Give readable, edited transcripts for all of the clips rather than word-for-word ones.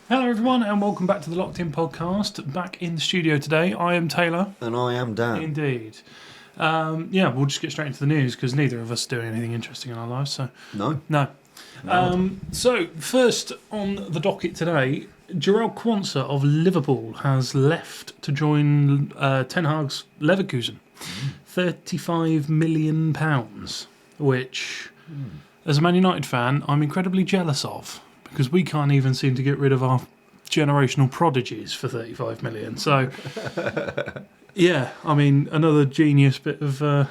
Hello, everyone, and welcome back to the Locked In podcast. Back in the studio today, I am Taylor. And I am Dan. Indeed. We'll just get straight into the news because neither of us are doing anything interesting in our lives. So No. So first on the docket today, Jarell Quansah of Liverpool has left to join Ten Hag's Leverkusen. £35 million, which, as a Man United fan, I'm incredibly jealous of. Because we can't even seem to get rid of our generational prodigies for 35 million. So, yeah, I mean, another genius bit of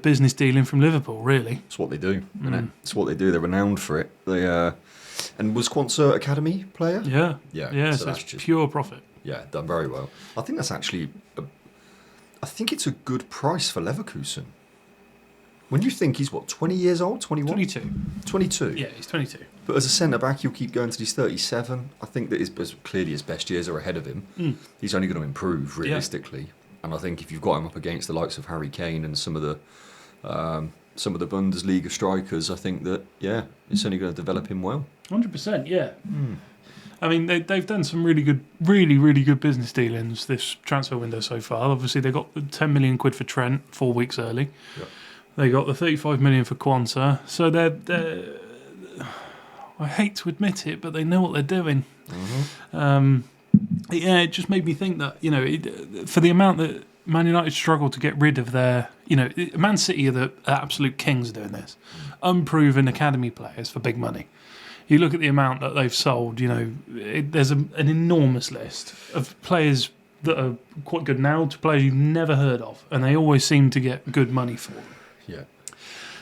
business dealing from Liverpool, really. It's what they do, isn't it? It's what they do. They're renowned for it. And was Quansah academy player? Yeah. Yeah. So it's just pure profit. Yeah, done very well. I think that's actually... I think it's a good price for Leverkusen. When you think he's, 20 years old? 21? 22. 22? Yeah, he's 22. But as a centre-back, he'll keep going till he's 37. I think that clearly his best years are ahead of him. He's only going to improve, realistically. Yeah. And I think if you've got him up against the likes of Harry Kane and some of the Bundesliga strikers, I think that, it's only going to develop him well. 100%, yeah. I mean, they've done some really good business dealings this transfer window so far. Obviously, they got the 10 million quid for Trent 4 weeks early. Yep. They got the 35 million for Quansah. So they're I hate to admit it, but they know what they're doing. It just made me think that, for the amount that Man United struggle to get rid of their, Man City are the absolute kings doing this. Unproven academy players for big money. You look at the amount that they've sold, there's an enormous list of players that are quite good now to players you've never heard of, and they always seem to get good money for them. Yeah.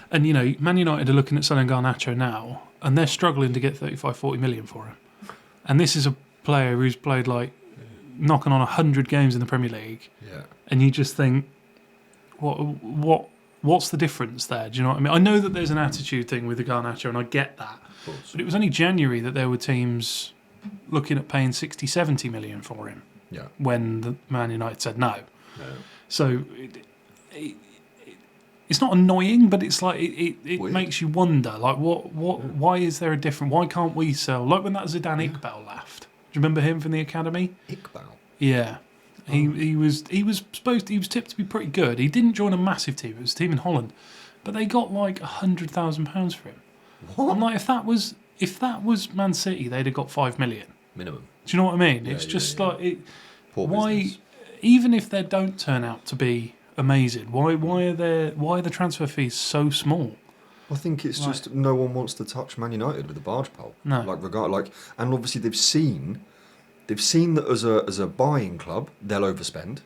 And, Man United are looking at selling Garnacho now, and they're struggling to get 35-40 million for him. And this is a player who's played, knocking on 100 games in the Premier League. Yeah. And you just think, what's the difference there? Do you know what I mean? I know that there's an attitude thing with the Garnacho, and I get that. But it was only January that there were teams looking at paying 60-70 million for him. Yeah. When the Man United said no. No. So it's not annoying, but it's like it makes you wonder, why is there a difference? Why can't we sell? Like when that Zidane Iqbal left. Do you remember him from the academy? Iqbal? Yeah. He was tipped to be pretty good. He didn't join a massive team. It was a team in Holland. But they got £100,000 for him. What? I'm like, if that was Man City, they'd have got 5 million. Minimum. Do you know what I mean? Yeah, it's just Poor why business. even if they don't turn out to be amazing, why are the transfer fees so small? I think it's just no one wants to touch Man United with a barge pole. No. And obviously they've seen that as a buying club they'll overspend,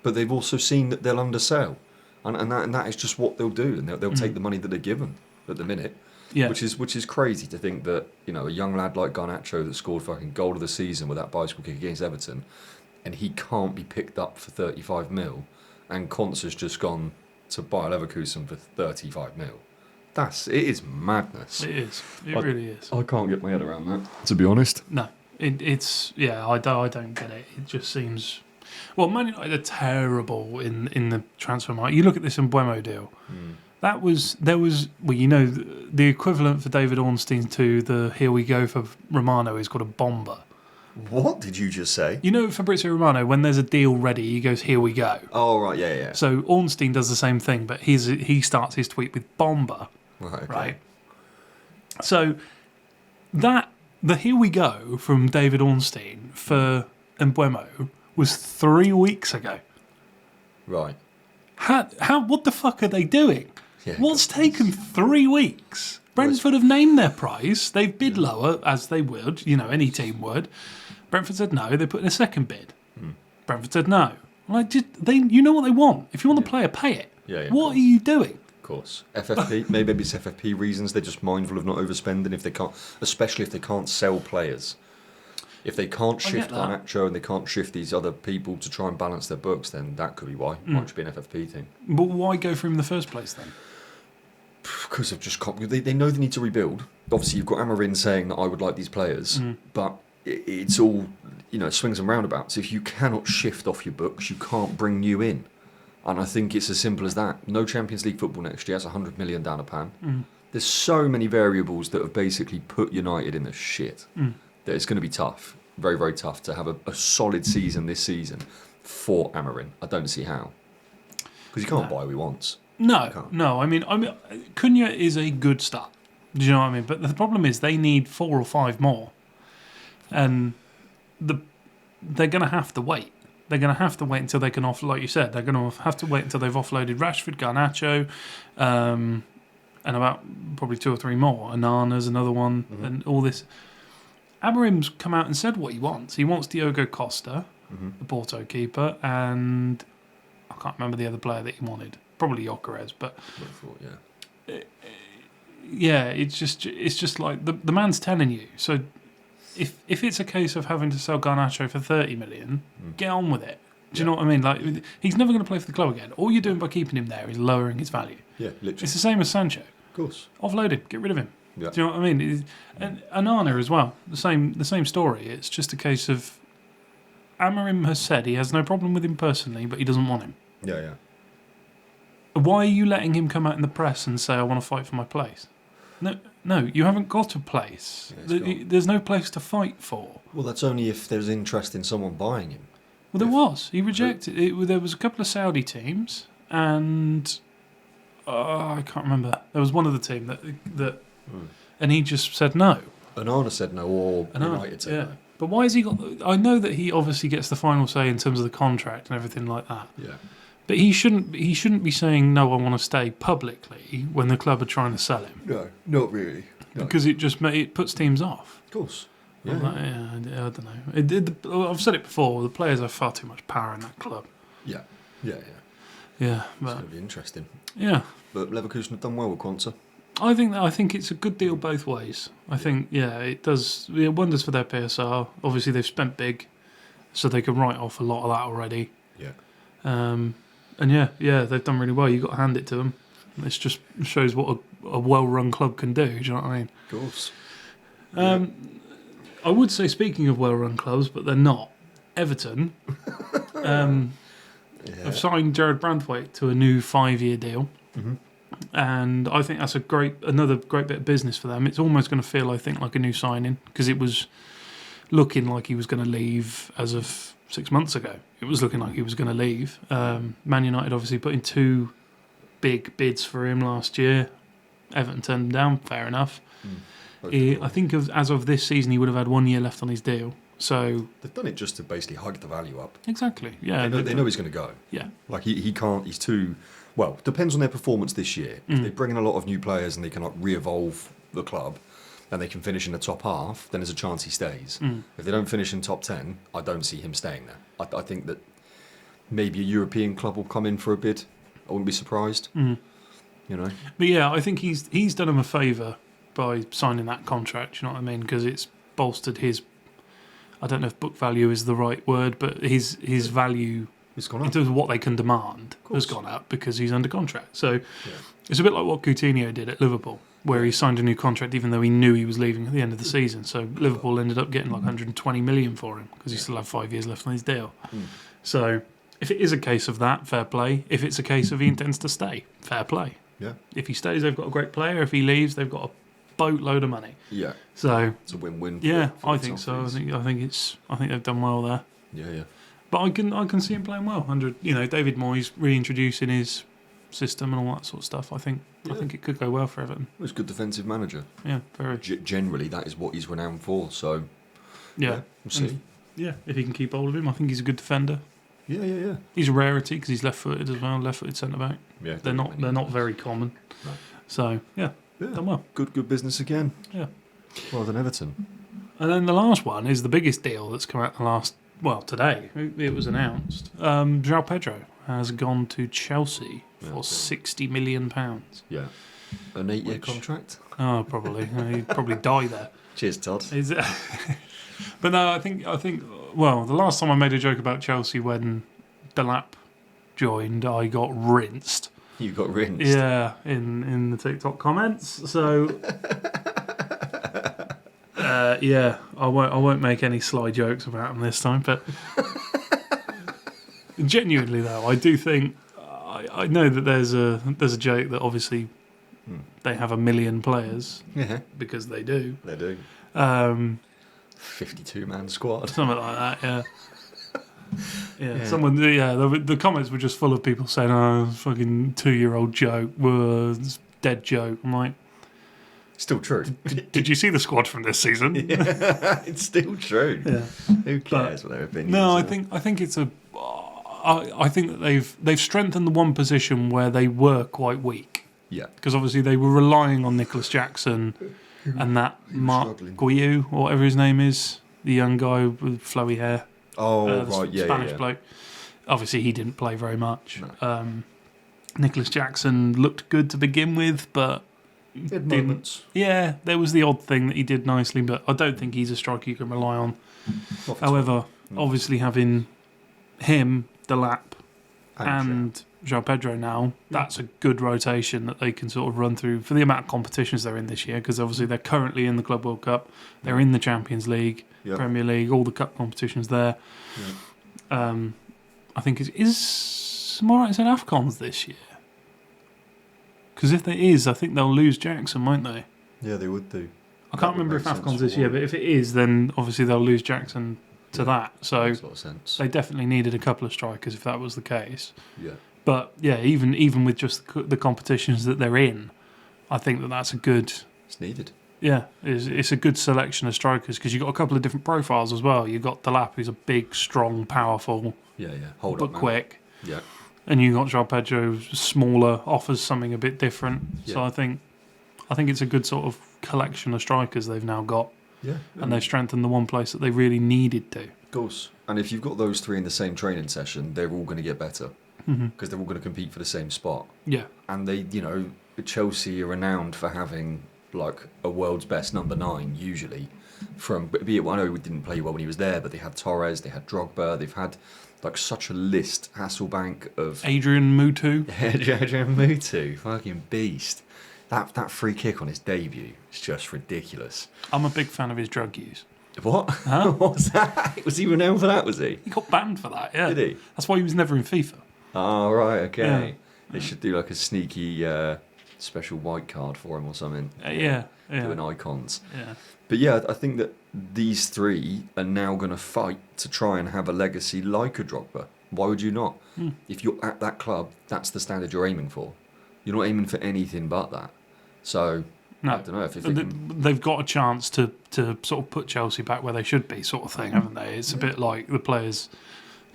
but they've also seen that they'll undersell, and that is just what they'll do, and they'll take the money that they're given at the minute. Yeah. Which is crazy to think that, a young lad like Garnacho that scored fucking goal of the season with that bicycle kick against Everton, and he can't be picked up for 35 mil, and Quansah's just gone to buy Leverkusen for 35 mil. It is madness. It is. It really is. I can't get my head around that, to be honest. No, it's I don't get it. It just seems. Well, Man United are terrible in the transfer market. You look at this Mbeumo deal. There was the equivalent for David Ornstein to the here we go for Romano is called a bomber. What did you just say? Fabrizio Romano, when there's a deal ready, he goes, here we go. Oh, right, yeah. So Ornstein does the same thing, but he starts his tweet with bomber. Right, okay. Right? So the here we go from David Ornstein for Mbeumo was 3 weeks ago. Right. What the fuck are they doing? Yeah, What's taken 3 weeks? Brentford have named their price. They've bid lower, as they would. Any team would. Brentford said no. They put in a second bid. Brentford said no. You know what they want. If you want the player, pay it. Yeah, what are you doing? Of course. FFP, maybe it's FFP reasons. They're just mindful of not overspending if they can't, especially if they can't sell players. If they can't shift Garnacho and they can't shift these other people to try and balance their books, then that could be why. Might just be an FFP thing. But why go for him in the first place then? Because they know they need to rebuild. Obviously, you've got Amorim saying that I would like these players, but it's all swings and roundabouts. If you cannot shift off your books, you can't bring new in, and I think it's as simple as that. No Champions League football next year. That's 100 million down a pan. There's so many variables that have basically put United in the shit. that it's going to be tough, very, very tough to have a solid season this season for Amarin. I don't see how. Because he can't buy who he wants. No. I mean, Cunha is a good start. Do you know what I mean? But the problem is they need 4 or 5 more, and they're going to have to wait. They're going to have to wait until they can like you said, they're going to have to wait until they've offloaded Rashford, Garnacho, and about probably 2 or 3 more. Anana's another one, and all this. Amarim's come out and said what he wants. He wants Diogo Costa, the Porto keeper, and I can't remember the other player that he wanted. Probably Gyökeres, but yeah, it's just like the man's telling you. So if it's a case of having to sell Garnacho for 30 million, get on with it. Do you know what I mean? Like, he's never going to play for the club again. All you're doing by keeping him there is lowering his value. Yeah, literally. It's the same as Sancho. Of course. Offload him, get rid of him. Yeah. Do you know what I mean? And Anana as well. The same story. It's just a case of Amarim has said he has no problem with him personally, but he doesn't want him. Yeah. Why are you letting him come out in the press and say, I want to fight for my place? No, you haven't got a place. There's no place to fight for. Well, that's only if there's interest in someone buying him. Well, there was. He rejected it. There was a couple of Saudi teams, and I can't remember. There was one of the team that and he just said no. Anana said no, or United said no. But why has he got... I know that he obviously gets the final say in terms of the contract and everything like that. Yeah. But he shouldn't be saying, no, I want to stay publicly when the club are trying to sell him. No, not really. No. Because it puts teams off. Of course. Yeah. I don't know. I've said it before, the players have far too much power in that club. Yeah. Yeah, It's but... going to be interesting. Yeah. But Leverkusen have done well with Quansah. I think it's a good deal both ways. I think, it does. It wonders for their PSR. Obviously, they've spent big, so they can write off a lot of that already. Yeah. And they've done really well. You've got to hand it to them. This just shows what a well-run club can do. Do you know what I mean? Of course. I would say, speaking of well-run clubs, but they're not. Everton have signed Jared Brandthwaite to a new 5-year deal. Mm-hmm. And I think that's another great bit of business for them. It's almost going to feel, I think, like a new signing, because it was looking like he was going to leave as of 6 months ago. It was looking like he was going to leave. Man United obviously put in 2 big bids for him last year. Everton turned him down, fair enough. I think as of this season, he would have had 1 year left on his deal. So they've done it just to basically hike the value up. Exactly, yeah. They know he's going to go. Yeah. Like he can't, he's too... Well, depends on their performance this year. If they bring in a lot of new players and they can re-evolve the club and they can finish in the top half, then there's a chance he stays. If they don't finish in top 10, I don't see him staying there. I think that maybe a European club will come in for a bid. I wouldn't be surprised. You know? But yeah, I think he's done him a favour by signing that contract, you know what I mean? Because it's bolstered his... I don't know if book value is the right word, but his value... It's gone up. In terms of what they can demand has gone up because he's under contract. So it's a bit like what Coutinho did at Liverpool, where he signed a new contract even though he knew he was leaving at the end of the season. So Liverpool ended up getting like 120 million for him because he still had 5 years left on his deal. So if it is a case of that, fair play. If it's a case of he intends to stay, fair play. Yeah. If he stays, they've got a great player. If he leaves, they've got a boatload of money. Yeah. So it's a win-win. I think so. I think they've done well there. Yeah. But I can see him playing well under David Moyes reintroducing his system and all that sort of stuff. I think it could go well for Everton. He's a good defensive manager. Yeah, very. Generally, that is what he's renowned for. So we'll see. If he can keep hold of him, I think he's a good defender. Yeah. He's a rarity because he's left-footed as well, left-footed centre back. Yeah, they're not very common. No. So done well. Good business again. Yeah. Well done, Everton. And then the last one is the biggest deal that's come out today. It was announced. João Pedro has gone to Chelsea for £60 million. Yeah. An 8-year contract? Oh, probably. He'd probably die there. Cheers, Todd. But no, I think. Well, the last time I made a joke about Chelsea when Delap joined, I got rinsed. You got rinsed? Yeah, in the TikTok comments. So I won't make any sly jokes about him this time. But genuinely though, I do think I know that there's a joke that obviously they have 1 million players. Yeah. Because they do. They do. 52-man squad. Something like that, yeah. Yeah, Yeah. someone. Yeah, the comments were just full of people saying, "Oh, fucking 2-year-old joke, was dead joke." I'm like, Still true. did you see the squad from this season? Yeah, it's still true. Yeah. Who cares what their opinions No, are? I think it's a. I think that they've strengthened the one position where they were quite weak, Yeah. because obviously they were relying on Nicholas Jackson and that Mark struggling. Guiu, or whatever his name is, the young guy with flowy hair. Oh, The right, yeah, Spanish yeah. bloke. Obviously, he didn't play very much. No. Nicholas Jackson looked good to begin with, but He had moments. yeah, there was the odd thing that he did nicely, but I don't think he's a striker you can rely on. Not for However, No. obviously having him, Delap, Shea. and João Pedro now, that's a good rotation that they can sort of run through for the amount of competitions they're in this year, because obviously they're currently in the Club World Cup, they're in the Champions League, Yeah. Premier League, all the cup competitions there. Yeah. I think is Moritz in AFCONs this year? Because if there is, I think they'll lose Jackson, won't they? Yeah, they would do. I That can't would remember if make sense AFCON's this for year, them. but if it is, then obviously they'll lose Jackson to that. So Makes a lot of sense. they definitely needed a couple of strikers if that was the case. Yeah. But yeah, even with just the competitions that they're in, I think that that's a good. It's needed. Yeah, it's a good selection of strikers, because you've got a couple of different profiles as well. You've got Delap, who's a big, strong, powerful, Yeah, yeah. Hold but up, man. quick. Yeah. And you got João Pedro, who's smaller, offers something a bit different. So Yeah. I think it's a good sort of collection of strikers they've now got, Yeah. and they've strengthened the one place that they really needed to. Of course. And if you've got those three in the same training session, they're all going to get better because they're all going to compete for the same spot. Yeah, And they, Chelsea are renowned for having like a world's best number 9 usually. From be it, I know he didn't play well when he was there, but they had Torres, they had Drogba, they've had like such a list, Hasselbank of Adrian Mutu. Adrian Mutu, fucking beast. That free kick on his debut is just ridiculous. I'm a big fan of his drug use. What? Huh? What was that? Was he renowned for that? Was he? He got banned for that. Yeah, Did he? That's why he was never in FIFA. Oh right, okay. Yeah. They should do like a sneaky special white card for him or something. Yeah, Doing yeah, icons. yeah. But yeah, I think that these three are now going to fight to try and have a legacy like a Drogba. Why would you not? If you're at that club, that's the standard you're aiming for. You're not aiming for anything but that. So No, I don't know if they can, they've got a chance to sort of put Chelsea back where they should be, sort of thing, haven't they? It's a bit like the players,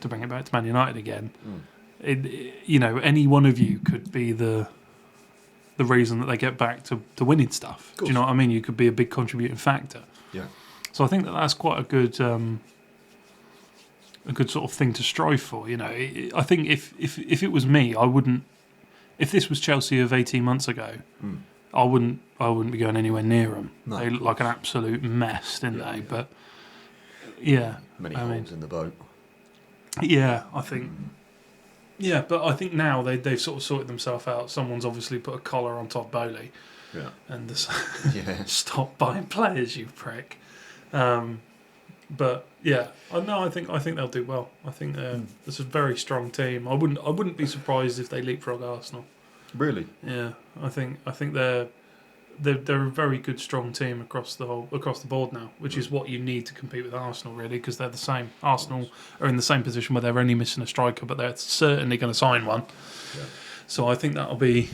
to bring it back to Man United again. Any one of you could be the reason that they get back to winning stuff. Do you know what I mean? You could be a big contributing factor. yeah, So I think that's quite a good sort of thing to strive for. I think if it was me, I wouldn't. If this was Chelsea of 18 months ago, I wouldn't be going anywhere near them. No. They looked like an absolute mess, didn't Yeah, they? yeah. But yeah, many I holes mean, in the boat. yeah, I think. Yeah, but I think now they've sort of sorted themselves out. Someone's obviously put a collar on Todd Bowley Yeah, and just yeah, stop buying players, you prick. But yeah, I think they'll do well. I think it's a very strong team. I wouldn't be surprised if they leapfrog Arsenal. really. Yeah, I think they're a very good, strong team across the board now, which is what you need to compete with Arsenal, really, because they're the same. Arsenal are in the same position where they're only missing a striker, but they're certainly going to sign one. Yeah. So I think that'll be.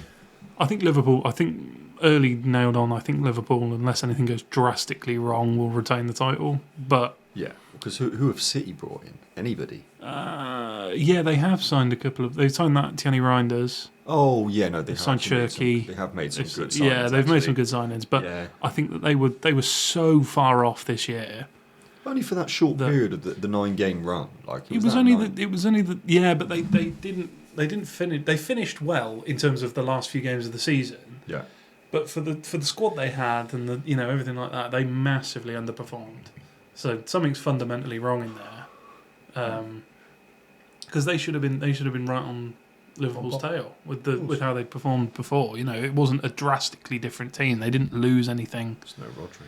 I think Liverpool. I think early nailed on. I think Liverpool, unless anything goes drastically wrong, will retain the title. But Yeah, because who have City brought in? Anybody? yeah, they have signed a couple of. They've signed that Thierry Reinders. Oh yeah, no, They've signed Cherky. They have made some They've- good signings. yeah, they've made some actually. good signings, but Yeah. I think that they were so far off this year. Only for that short The- period of the 9-game run. Like It was only the yeah, but they didn't finish. They finished well in terms of the last few games of the season, Yeah, but for the squad they had and the everything like that, they massively underperformed. So something's fundamentally wrong in there, because they should have been right on Liverpool's tail with how they performed before. It wasn't a drastically different team. They didn't lose anything it's no Rodri.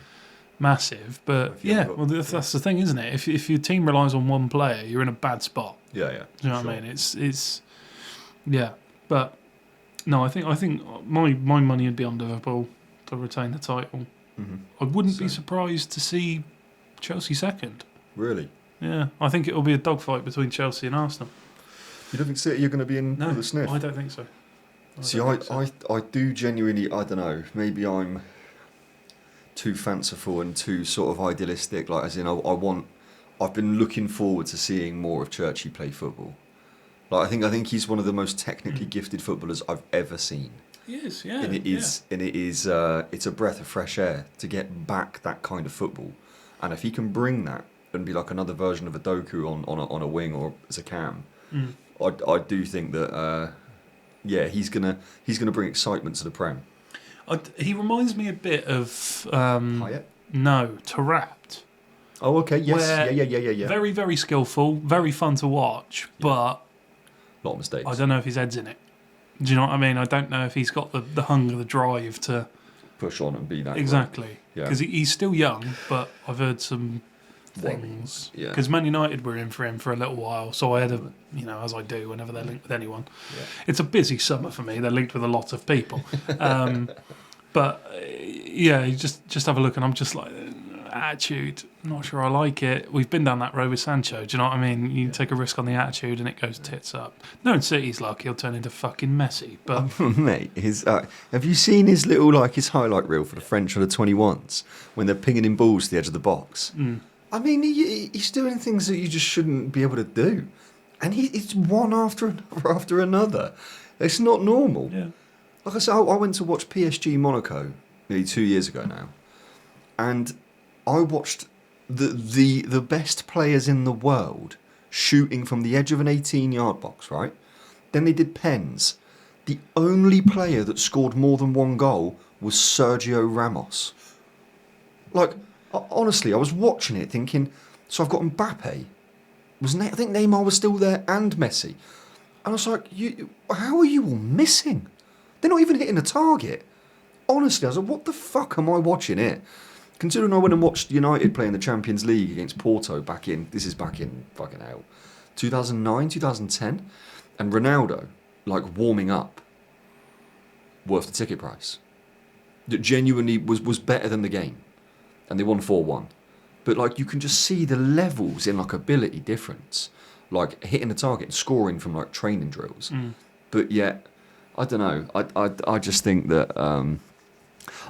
massive, but If you yeah, haven't got- well that's the thing, isn't it? If your team relies on one player, you're in a bad spot. Yeah, yeah. Do you know sure. what I mean? It's yeah, but no, I think my money would be on Liverpool to retain the title. Mhm. I wouldn't be Same. surprised to see Chelsea second. Really? Yeah, I think it will be a dogfight between Chelsea and Arsenal. You don't think City are going to be in No, with a sniff? I don't think so. See, I do genuinely, I don't know, maybe I'm too fanciful and too sort of idealistic, like as in I've been looking forward to seeing more of Churchy play football. Like I think he's one of the most technically gifted footballers I've ever seen. He is, yeah. And it is it's a breath of fresh air to get back that kind of football. And if he can bring that and be like another version of a Doku on a wing or as a cam, I do think that he's gonna bring excitement to the Prem. He reminds me a bit of Hayek? No, Taarabt. Oh, okay, yes, Where yeah. Very, very skillful, very fun to watch, but A lot of mistakes. I don't know if his head's in it. Do you know what I mean? I don't know if he's got the hunger, the drive to push on and be that. exactly. Yeah. Because he's still young, but I've heard some things. Yeah. Because Man United were in for him for a little while, so I had as I do whenever they're linked with anyone. Yeah. It's a busy summer for me. They're linked with a lot of people. But you just have a look, and I'm just like, attitude, not sure I like it. We've been down that road with Sancho. Do you know what I mean? You take a risk on the attitude, and it goes tits up. No, in City's luck, he'll turn into fucking Messi. But mate, have you seen his little his highlight reel for the French under 21s when they're pinging in balls to the edge of the box? I mean, he's doing things that you just shouldn't be able to do, and it's one after another after another. It's not normal. yeah, Like I said, I went to watch PSG Monaco nearly 2 years ago now, and I watched the best players in the world shooting from the edge of an 18-yard box, right? Then they did pens. The only player that scored more than one goal was Sergio Ramos. Honestly, I was watching it thinking, so I've got Mbappe. I think Neymar was still there and Messi. And I was like, how are you all missing? They're not even hitting a target. Honestly, I was like, what the fuck am I watching here? Considering I went and watched United play in the Champions League against Porto back in fucking hell, 2009, 2010, and Ronaldo, warming up, worth the ticket price. That genuinely was better than the game. And they won 4-1. But you can just see the levels in ability difference. Hitting a target and scoring from training drills. But yet, I don't know. I just think that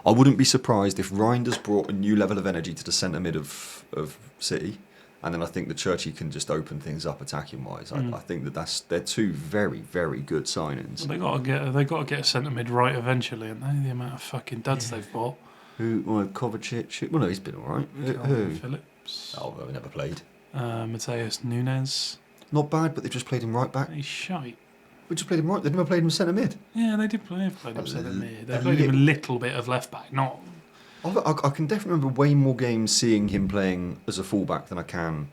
I wouldn't be surprised if Reinders brought a new level of energy to the centre mid of City, and then I think that Churchy can just open things up attacking wise. I think they're two very, very good signings. well, they got to get a centre mid right eventually, and the amount of fucking duds they've bought. Kovacic? Well, no, he's been all right. Who? Phillips. Oh, well, never played. Mateus Nunes. Not bad, but they've just played him right back. He's shite. We just played him right. They've never played him centre mid. Yeah, they did play him centre mid. They played him a little bit of left back, not. I can definitely remember way more games seeing him playing as a fullback than I can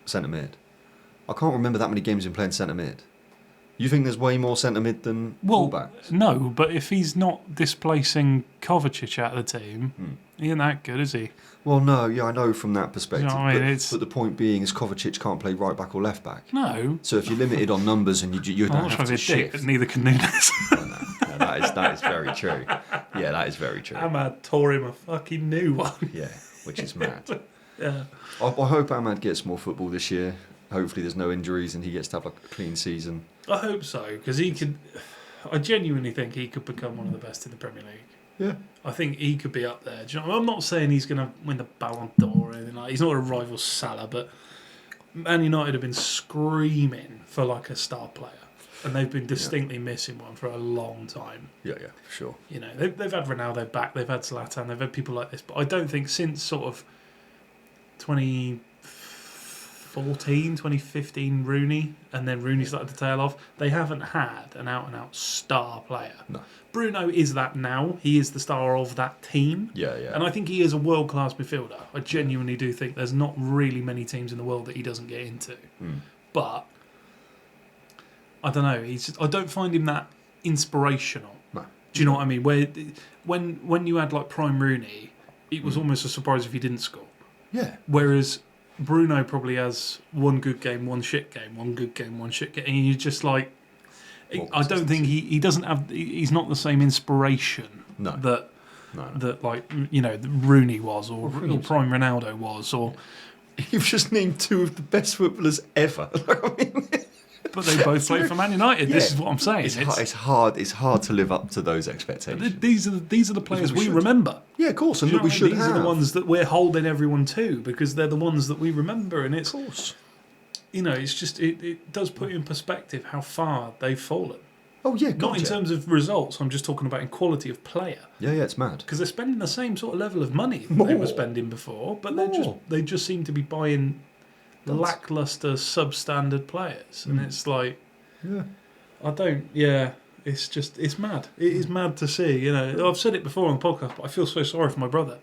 centre mid. I can't remember that many games him playing centre mid. You think there's way more centre mid than fullbacks? No, but if he's not displacing Kovacic out of the team, he ain't that good, is he? Well, no, yeah, I know from that perspective. You know what I mean? But the point being is Kovacic can't play right back or left back. No. So if you're limited on numbers and you I'm don't not have trying to to be a dick, shift. but neither can Nunes. No, that is very true. Yeah, that is very true. Ahmad tore him a fucking new one. Yeah, which is mad. Yeah. I hope Ahmad gets more football this year. Hopefully there's no injuries and he gets to have a clean season. I hope so, because he could. I genuinely think he could become one of the best in the Premier League. Yeah. I think he could be up there. Do you know, I'm not saying he's going to win the Ballon d'Or or anything like that. He's not a rival Salah, but Man United have been screaming for a star player. And they've been distinctly missing one for a long time. Yeah, for sure. You know, they've had Ronaldo back, they've had Zlatan, they've had people like this, but I don't think since sort of 2015 Rooney, and then Rooney started to tail off, they haven't had an out-and-out star player. No. Bruno is that now. He is the star of that team. Yeah. And I think he is a world-class midfielder. I genuinely do think there's not really many teams in the world that he doesn't get into. But I don't know. I don't find him that inspirational. No. Do you know what I mean? When you had prime Rooney, it was almost a surprise if he didn't score. Yeah. Whereas Bruno probably has one good game, one shit game, one good game, one shit game, and you're just I don't think he doesn't have. He's not the same inspiration that No. that like Rooney was, or Prime Ronaldo was, or. You've just named two of the best footballers ever. But they both play for Man United. This is what I'm saying. It's hard to live up to those expectations. These are the players we should. remember. Yeah, of course, and Do you that know we what I should mean? have. These are the ones that we're holding everyone to because they're the ones that we remember, and it's Of course. it's just it does put in perspective how far they've fallen. Oh yeah, Not in terms of results. I'm just talking about in quality of player. Yeah, it's mad. Because they're spending the same sort of level of money that they were spending before, but they just seem to be buying lackluster, substandard players, and it's like, it's mad. It is mad to see. I've said it before on the podcast, but I feel so sorry for my brother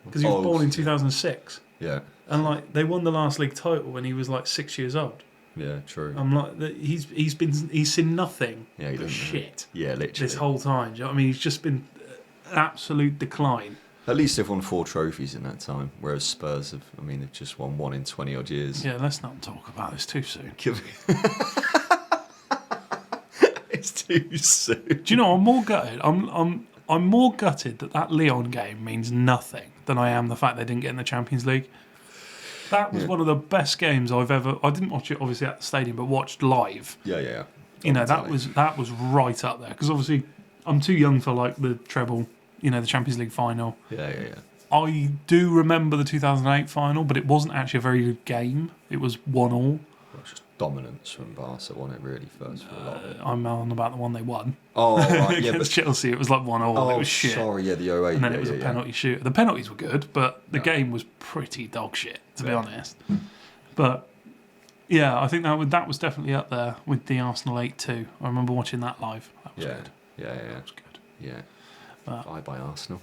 because he was born in 2006, Yeah, and like they won the last league title when he was like 6 years old. yeah, true. I'm like, he's seen nothing Yeah, he but doesn't know. shit Yeah, literally. this whole time. Do you know what I mean? He's just been an absolute decline. At least they've won 4 trophies in that time, whereas Spurs have. I mean, they've just won 1 in 20 odd years. Yeah, let's not talk about this too soon. It's too soon. Do you know? I'm more gutted. I'm more gutted that Lyon game means nothing than I am the fact they didn't get in the Champions League. That was one of the best games I've ever. I didn't watch it obviously at the stadium, but watched live. Yeah. That was right up there because obviously I'm too young for like the treble. The Champions League final. Yeah. I do remember the 2008 final, but it wasn't actually a very good game. It was 1-1. Well, it's just dominance from Barca, wasn't it, really, first for a lot of it. I'm on about the one they won. Oh, right, yeah. Against Chelsea, it was like 1-1. It was shit. Sorry, yeah, the 08. And then it was a penalty shoot. The penalties were good, but the game was pretty dog shit, to be honest. But, yeah, I think that was definitely up there with the Arsenal 8-2. I remember watching that live. That was good. Yeah. That was good. Yeah. But, Bye by Arsenal.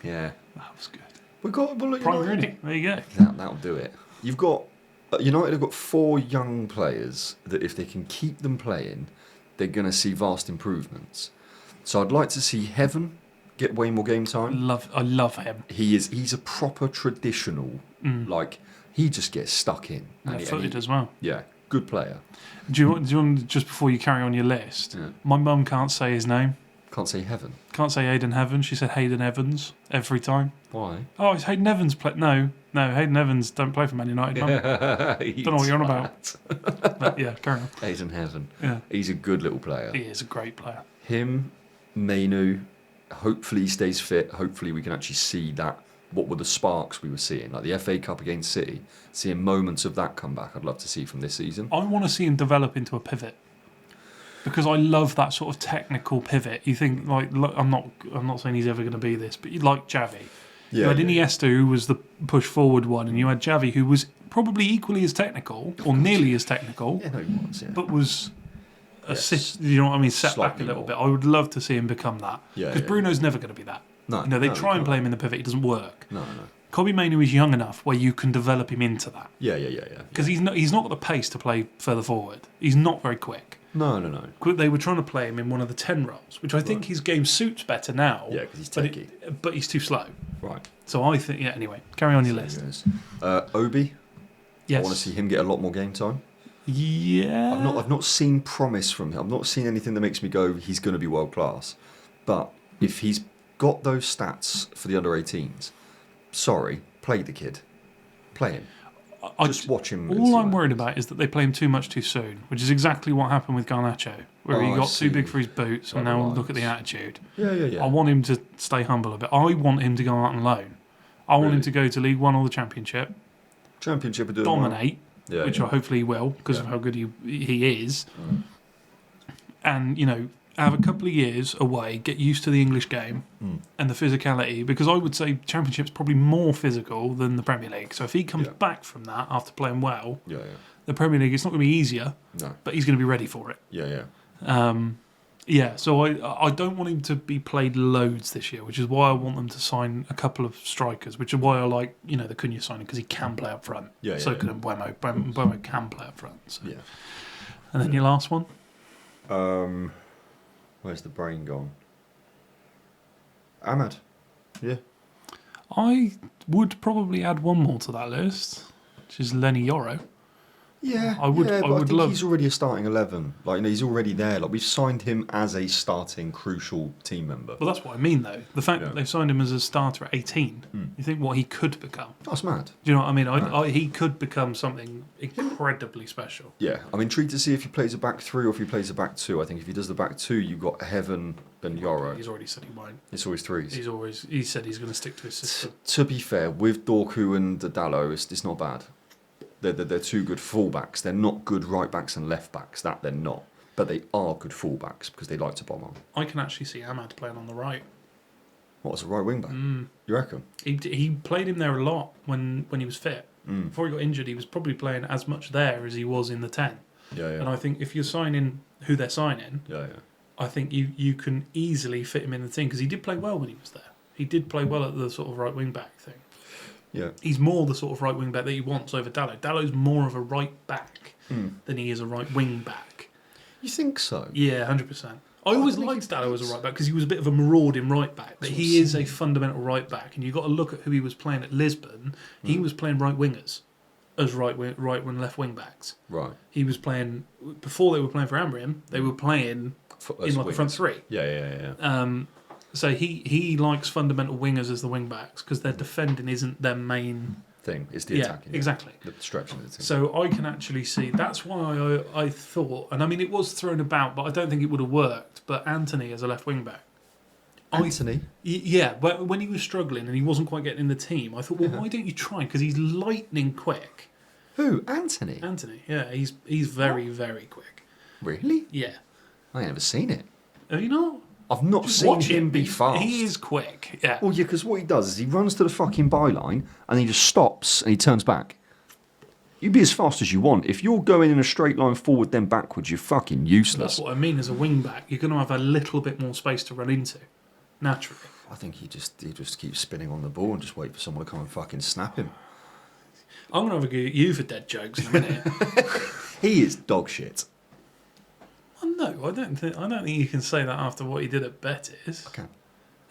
Yeah. that was good. We've got Prime Rooney. There you go. That'll do it. You've got United have got 4 young players that if they can keep them playing, they're going to see vast improvements. So I'd like to see Heaven get way more game time. I love him. He's a proper traditional. Like he just gets stuck in. Footed as well. Yeah, good player. Do you want just before you carry on your list? Yeah. My mum can't say his name. Can't say Heaven. Can't say Hayden Heaven. She said Hayden Evans every time. Why? Oh, it's Hayden Evans. No, Hayden Evans don't play for Man United. Mum. Don't know what you're on about. But yeah, carry on. He's in heaven. Yeah, He's a good little player. he is a great player. Him, Mainu, hopefully he stays fit. Hopefully we can actually see that. What were the sparks we were seeing? Like the FA Cup against City. Seeing moments of that comeback I'd love to see from this season. I want to see him develop into a pivot. Because I love that sort of technical pivot. You think like I'm not saying he's ever going to be this, but you like Xavi. You had Iniesta, who was the push forward one, and you had Xavi, who was probably equally as technical or nearly as technical, Yeah, no, he was, yeah. but was you know what I mean, set back a Slightly little more. bit. I would love to see him become that. Yeah, Because yeah. Bruno's never going to be that. No, They no, try and can't. play him in the pivot, it doesn't work. No. Kobe Mainoo is young enough where you can develop him into that. Yeah. Because he's not got the pace to play further forward. He's not very quick. No. They were trying to play him in one of the 10 roles, which I think his game suits better now. Yeah, because he's but techie. but he's too slow. Right. So I think, anyway, carry on your There list. he goes. Obi. Yes. I want to see him get a lot more game time. Yeah. I've not seen promise from him. I've not seen anything that makes me go, he's going to be world class. But if he's got those stats for the under 18s, sorry, play the kid. Play him. Just watch him. and see All what I'm worried happens. about is that they play him too much too soon, which is exactly what happened with Garnacho, where he I got too big see. for his boots, and That now reminds. look at the attitude. Yeah. I want him to stay humble a bit. I want him to go out on loan. I want him Really? to go to League One or the Championship, Championship are doing well. dominate, Yeah, which yeah. hopefully he will because of Yeah. how good he is, and have a couple of years away, get used to the English game and the physicality, because I would say Championship's probably more physical than the Premier League. So if he comes Yeah. back from that after playing well, Yeah. the Premier League, it's not going to be easier, No. but he's going to be ready for it. Yeah. So I don't want him to be played loads this year, which is why I want them to sign a couple of strikers, which is why I like the Cunha signing, because he can play up front. Yeah, So yeah, can Mbeumo. Mbeumo can play up front. So. Yeah. And then your last one? Where's the brain gone? Ahmad. Yeah. I would probably add one more to that list, which is Lenny Yoro. Yeah, I would think love. he's already a starting 11. Like, he's already there. Like, we've signed him as a starting crucial team member. Well, that's what I mean, though. The fact that they've signed him as a starter at 18, you think what he could become. That's mad. Do you know what I mean? He could become something incredibly special. Yeah, I'm intrigued to see if he plays a back 3 or if he plays a back 2. I think if he does the back 2, you've got Heaven and Yoro. He's already said he won't. It's always 3s. He said he's going to stick to his system. To be fair, with Dorku and Dallo, it's not bad. They're two good fullbacks. They're not good right backs and left backs. That they're not. But they are good fullbacks because they like to bomb on. I can actually see Ahmad playing on the right. What, as a right wing back? You reckon? He played him there a lot when he was fit. Before he got injured, he was probably playing as much there as he was in the 10. Yeah. And I think if you're signing who they're signing, I think you can easily fit him in the team because he did play well when he was there. He did play well at the sort of right wing back thing. Yeah. He's more the sort of right wing back that he wants over Dallo. Dallo's more of a right back than he is a right wing back. You think so? Yeah, 100%. I always liked Dallo as a right back because he was a bit of a marauding right back, but he is a fundamental right back. And you've got to look at who he was playing at Lisbon. He was playing right wingers as right wing, left wing backs. Right. He was playing before they were playing for Ambriam. They were playing in like a front 3. Yeah. So he likes fundamental wingers as the wing backs because their defending isn't their main thing. It's the attacking. Exactly. The stretching of the team. So I can actually see that's why I thought, and I mean it was thrown about, but I don't think it would have worked. But Anthony as a left wing back. Anthony? Yeah, but when he was struggling and he wasn't quite getting in the team, I thought, well, why don't you try? Because he's lightning quick. Who? Anthony? Anthony, yeah, he's very, very quick. Really? Yeah. I ain't never seen it. Have you not? I've not Just seen watch him be fast. He is quick, yeah. Well, yeah, because what he does is he runs to the fucking byline and he just stops and he turns back. You be as fast as you want. If you're going in a straight line forward then backwards, you're fucking useless. That's what I mean as a wing back. You're going to have a little bit more space to run into, naturally. I think he just keeps spinning on the ball and just wait for someone to come and fucking snap him. I'm going to have a go at you for dead jokes in a minute. He is dog shit. Well, no, I don't think you can say that after what he did at Betis. I can.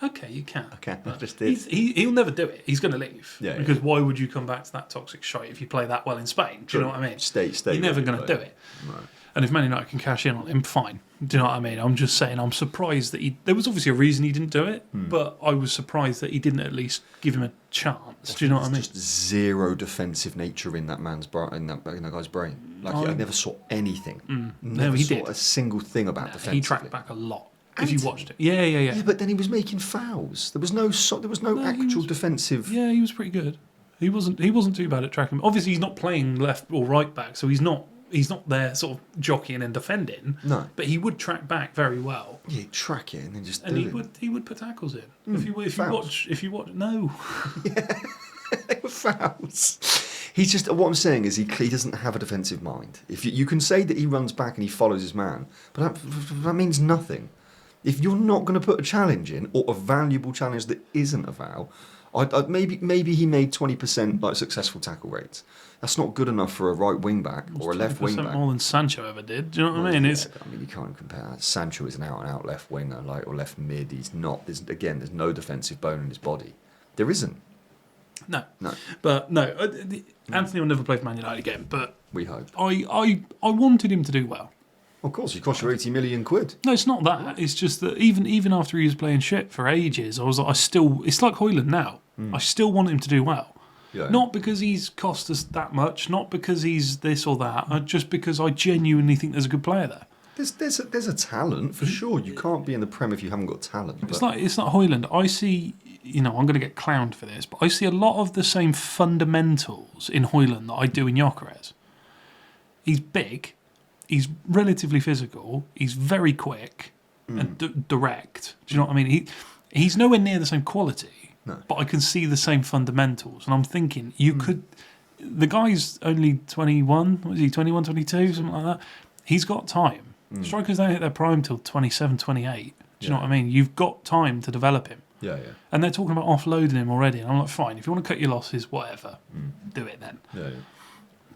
Okay, you can. Okay, I just did. He'll never do it. He's going to leave. Yeah, because why would you come back to that toxic shite if you play that well in Spain? Do you know what I mean? Stay. You're never going to do it. Right. And if Man United can cash in on him, fine. Do you know what I mean? I'm just saying, I'm surprised that there was obviously a reason he didn't do it, but I was surprised that he didn't at least give him a chance. Do you know what I mean? There's just zero defensive nature in that guy's brain. Like, I never saw anything. Never he saw did. a single thing about defense. He tracked back a lot. If Anthony? you watched it, yeah. Yeah, but then he was making fouls. There was no actual defensive. Yeah, he was pretty good. He wasn't too bad at tracking. Obviously, he's not playing left or right back, so he's not there sort of jockeying and defending. No, but he would track back very well. Yeah, he'd track it and then just and do it. he would put tackles in. Mm, If you watch, no. Yeah, they were fouls. He's just what I'm saying is he doesn't have a defensive mind. If you can say that he runs back and he follows his man, but that means nothing. If you're not going to put a challenge in or a valuable challenge that isn't a foul, maybe he made 20% like successful tackle rates. That's not good enough for a right wing back or a left wing back. More than Sancho ever did. Do you know what I mean? Yeah, you can't compare. Sancho is an out and out left winger, or left mid. He's not. There's no defensive bone in his body. There isn't. No. But no, Anthony will never play for Man United again. But we hope. I wanted him to do well. Of course, he cost you 80 million quid. No, it's not that. It's just that even after he was playing shit for ages, I was like, it's like Højlund now. I still want him to do well. Yeah. Not because he's cost us that much, not because he's this or that, just because I genuinely think there's a good player there. There's a talent for sure. You can't be in the Prem if you haven't got talent. It's like Højlund. I see. I'm going to get clowned for this, but I see a lot of the same fundamentals in Højlund that I do in Gyökeres. He's big. He's relatively physical. He's very quick and direct. Do you know what I mean? He's nowhere near the same quality, but I can see the same fundamentals. And I'm thinking, you could... The guy's only 21. What is he, 21, 22, something like that? He's got time. Strikers don't hit their prime till 27, 28. Do you know what I mean? You've got time to develop him. Yeah. And they're talking about offloading him already. And I'm like, fine, if you want to cut your losses, whatever, do it then. Yeah.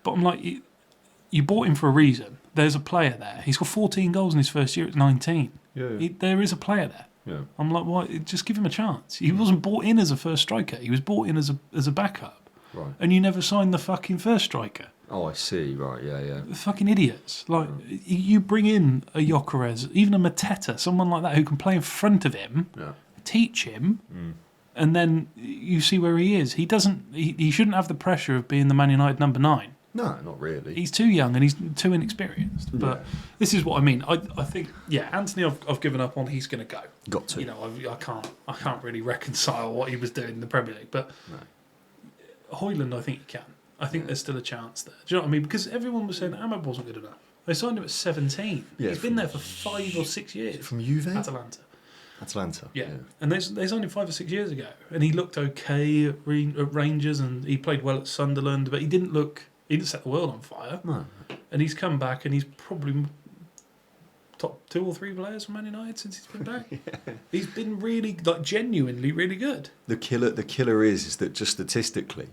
But I'm like, you bought him for a reason. There's a player there. He's got 14 goals in his first year at 19. Yeah. There is a player there. Yeah. I'm like, why? Just give him a chance. He wasn't bought in as a first striker. He was bought in as a backup. Right. and you never signed the fucking first striker. Oh, I see. Right. Yeah. Fucking idiots. Like, you bring in a Gyökeres, even a Mateta, someone like that who can play in front of him, Yeah. teach him, and then you see where he is. He doesn't. He shouldn't have the pressure of being the Man United number 9. No, not really. He's too young and he's too inexperienced. But this is what I mean. I think, Anthony, I've given up on. He's going to go. Got to. You know, I can't really reconcile what he was doing in the Premier League. But Højlund, I think he can. I think there's still a chance there. Do you know what I mean? Because everyone was saying Ahmad wasn't good enough. They signed him at 17. Yeah, He's been there for 5 or 6 years. From Juve? Atalanta. Yeah. Yeah. And they signed him 5 or 6 years ago. And he looked okay at Rangers and he played well at Sunderland. But he didn't set the world on fire. No. And he's come back and he's probably top 2 or 3 players from Man United since he's been back. He's been really, genuinely really good. The killer is that just statistically,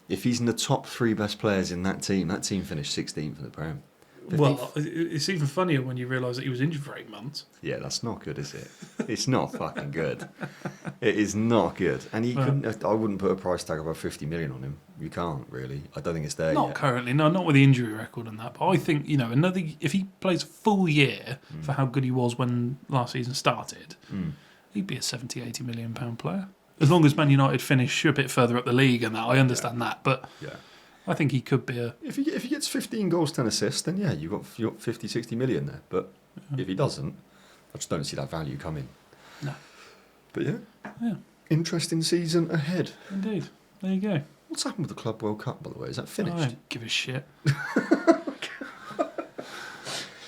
if he's in the top 3 best players in that team finished 16th in the Prem. 15th. Well, it's even funnier when you realise that he was injured for 8 months. Yeah, that's not good, is it? It's not fucking good. It is not good. And he couldn't. I wouldn't put a price tag above 50 million on him. You can't really. I don't think it's there Not yet. currently, no, not with the injury record and that. But I think, if he plays a full year for how good he was when last season started, he'd be a 70, 80 million pound player. As long as Man United finish a bit further up the league and that, I understand that. But I think he could be a... If he gets 15 goals, 10 assists, then you've got 50, 60 million there. But if he doesn't, I just don't see that value coming. No. But Yeah. Interesting season ahead. Indeed. There you go. What's happened with the Club World Cup, by the way? Is that I finished? don't give a shit.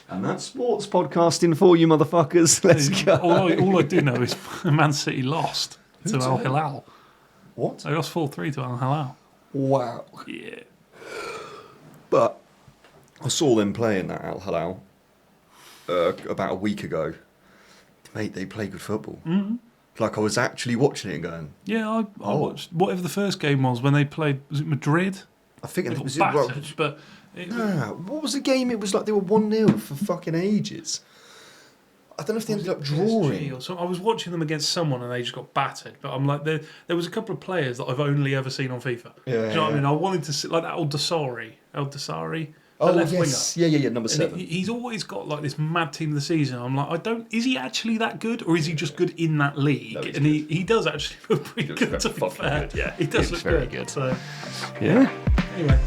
And that's sports podcasting for you, motherfuckers. Let's go. All I do know is Man City lost to Al Hilal. What? They lost 4-3 to Al Hilal. Wow. Yeah. But I saw them playing that Al Hilal about a week ago. Mate, they play good football. Mm-hmm. Like, I was actually watching it and going... Yeah, I watched whatever the first game was when they played. Was it Madrid? I think They it got was... battered, but... What was the game? It was like they were 1-0 for fucking ages. I don't know if they ended up drawing. Or so I was watching them against someone and they just got battered. But I'm like, there was a couple of players that I've only ever seen on FIFA. Yeah, Do you know what I yeah. mean? I wanted to see, like that old Dasari. The Oh, left yes. winger. Yeah, number 7. And he's always got like this mad team of the season. I'm like, is he actually that good, or is he just good in that league? No, he's and he does actually look pretty good. To be fair, good, yeah. he does He look looks very good. good. So Yeah. anyway.